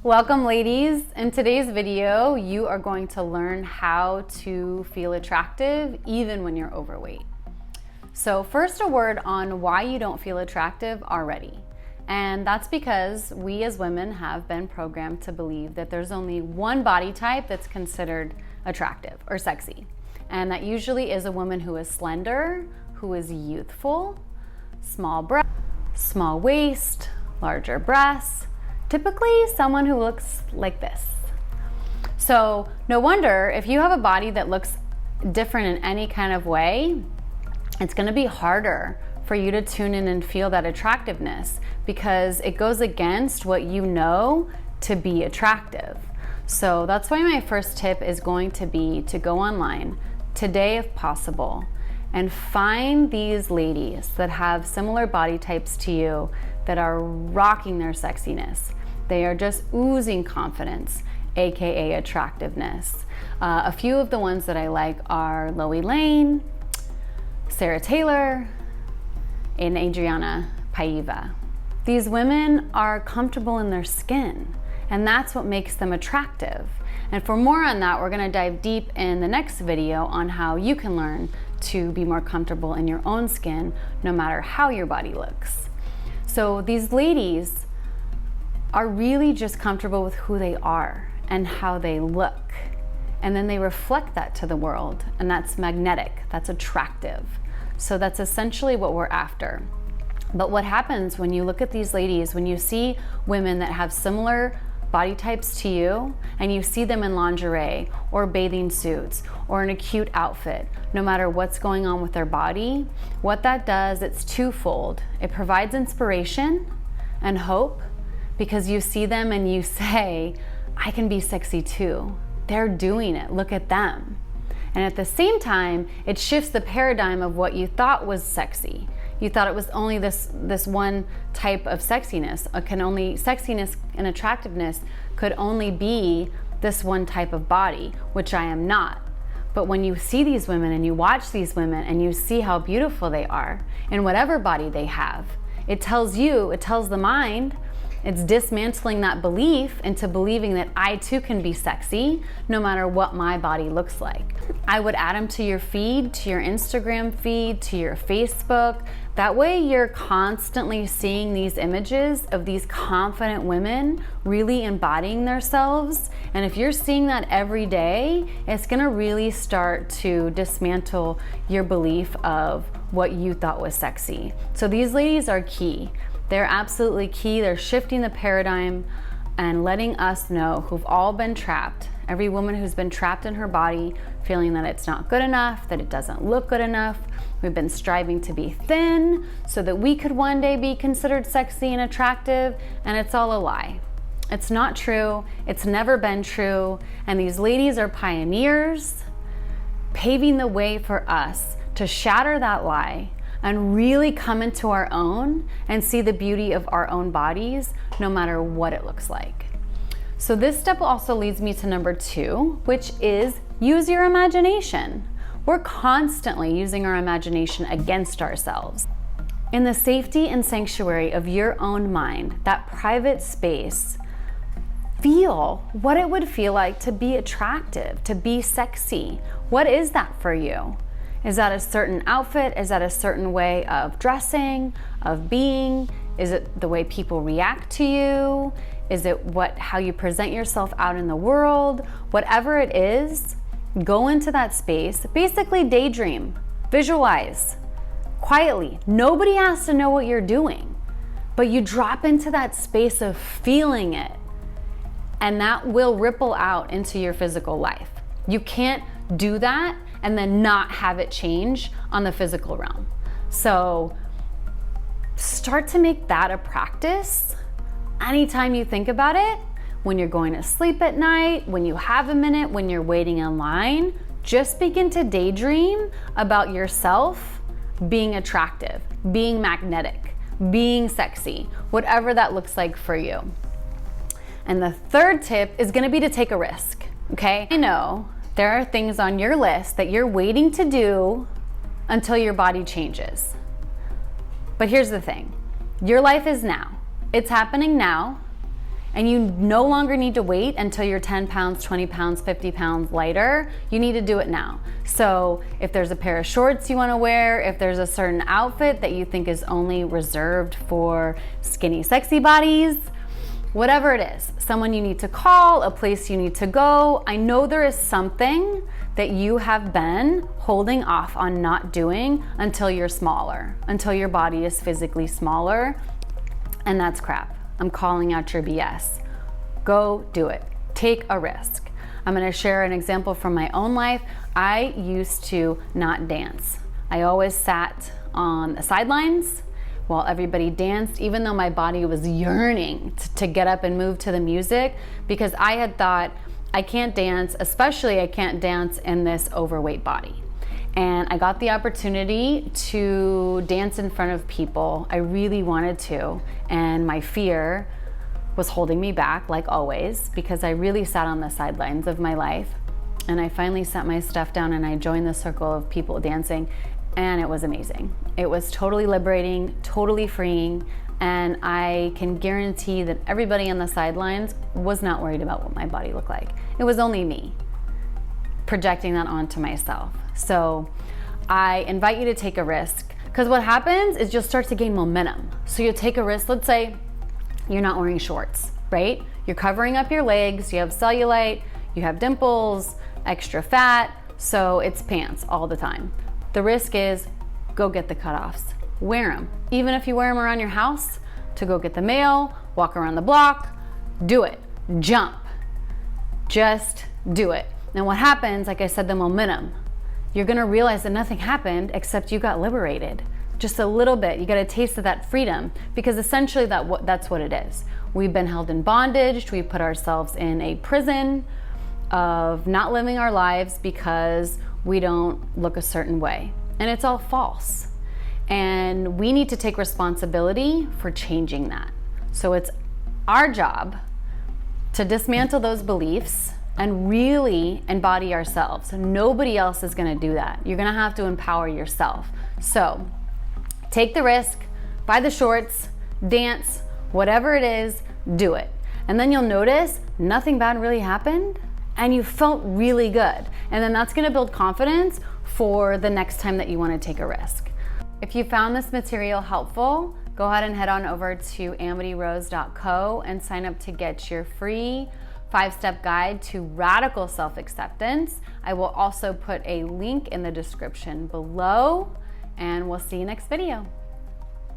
Welcome, ladies. In today's video, you are going to learn how to feel attractive even when you're overweight. So first, a word on why you don't feel attractive already. And that's because we as women have been programmed to believe that there's only one body type that's considered attractive or sexy. And that usually is a woman who is slender, who is youthful, small breasts, small waist, larger breasts, typically someone who looks like this. So no wonder if you have a body that looks different in any kind of way, it's gonna be harder for you to tune in and feel that attractiveness because it goes against what you know to be attractive. So that's why my first tip is going to be to go online today if possible and find these ladies that have similar body types to you that are rocking their sexiness. They are just oozing confidence, aka attractiveness. A few of the ones that I like are Loie Lane, Sarah Taylor, and Adriana Paiva. These women are comfortable in their skin, and that's what makes them attractive. And for more on that, we're gonna dive deep in the next video on how you can learn to be more comfortable in your own skin, no matter how your body looks. So these ladies are really just comfortable with who they are and how they look. And then they reflect that to the world, and that's magnetic, that's attractive. So that's essentially what we're after. But what happens when you look at these ladies, when you see women that have similar body types to you, and you see them in lingerie or bathing suits or in a cute outfit, no matter what's going on with their body, what that does, it's twofold. It provides inspiration and hope because you see them and you say, I can be sexy too. They're doing it, look at them. And at the same time, it shifts the paradigm of what you thought was sexy. You thought it was only this one type of sexiness. Sexiness and attractiveness could only be this one type of body, which I am not. But when you see these women and you watch these women and you see how beautiful they are in whatever body they have, it tells the mind, it's dismantling that belief into believing that I too can be sexy no matter what my body looks like. I would add them to your feed, to your Instagram feed, to your Facebook. That way you're constantly seeing these images of these confident women really embodying themselves. And if you're seeing that every day, it's gonna really start to dismantle your belief of what you thought was sexy. So these ladies are key. They're absolutely key. They're shifting the paradigm and letting us know who've all been trapped. Every woman who's been trapped in her body, feeling that it's not good enough, that it doesn't look good enough. We've been striving to be thin so that we could one day be considered sexy and attractive, and it's all a lie. It's not true. It's never been true. And these ladies are pioneers, paving the way for us to shatter that lie and really come into our own and see the beauty of our own bodies, no matter what it looks like. So this step also leads me to number 2, which is use your imagination. We're constantly using our imagination against ourselves. In the safety and sanctuary of your own mind, that private space, feel what it would feel like to be attractive, to be sexy. What is that for you? Is that a certain outfit? Is that a certain way of dressing, of being? Is it the way people react to you? Is it how you present yourself out in the world? Whatever it is, go into that space. Basically daydream, visualize, quietly. Nobody has to know what you're doing, but you drop into that space of feeling it, and that will ripple out into your physical life. You can't do that and then not have it change on the physical realm. So start to make that a practice. Anytime you think about it, when you're going to sleep at night, when you have a minute, when you're waiting in line, just begin to daydream about yourself being attractive, being magnetic, being sexy, whatever that looks like for you. And the third tip is gonna be to take a risk, okay? I know there are things on your list that you're waiting to do until your body changes. But here's the thing, your life is now. It's happening now. and you no longer need to wait until you're 10 pounds, 20 pounds, 50 pounds lighter. You need to do it now. So if there's a pair of shorts you want to wear, if there's a certain outfit that you think is only reserved for skinny, sexy bodies, whatever it is, someone you need to call, a place you need to go, I know there is something that you have been holding off on not doing until you're smaller, until your body is physically smaller, and that's crap. I'm calling out your BS. Go do it. Take a risk. I'm gonna share an example from my own life. I used to not dance. I always sat on the sidelines while everybody danced, even though my body was yearning to get up and move to the music, because I had thought, I can't dance, especially I can't dance in this overweight body. And I got the opportunity to dance in front of people. I really wanted to, and my fear was holding me back, like always, because I really sat on the sidelines of my life. And I finally set my stuff down and I joined the circle of people dancing, and it was amazing. It was totally liberating, totally freeing, and I can guarantee that everybody on the sidelines was not worried about what my body looked like. It was only me projecting that onto myself. So I invite you to take a risk, because what happens is you'll start to gain momentum. So you'll take a risk. Let's say you're not wearing shorts, right? You're covering up your legs, you have cellulite, you have dimples, extra fat, so it's pants all the time. The risk is go get the cutoffs. Wear them. Even if you wear them around your house to go get the mail, walk around the block, do it. Jump. Just do it. And what happens, like I said, the momentum. You're gonna realize that nothing happened except you got liberated. Just a little bit. You got a taste of that freedom, because essentially that's what it is. We've been held in bondage. We put ourselves in a prison of not living our lives because we don't look a certain way. And it's all false. And we need to take responsibility for changing that. So it's our job to dismantle those beliefs and really embody ourselves. Nobody else is gonna do that. You're gonna have to empower yourself. So take the risk, buy the shorts, dance, whatever it is, do it. And then you'll notice nothing bad really happened and you felt really good. And then that's gonna build confidence for the next time that you wanna take a risk. If you found this material helpful, go ahead and head on over to amityrose.co and sign up to get your free 5-step guide to radical self-acceptance. I will also put a link in the description below, and we'll see you next video.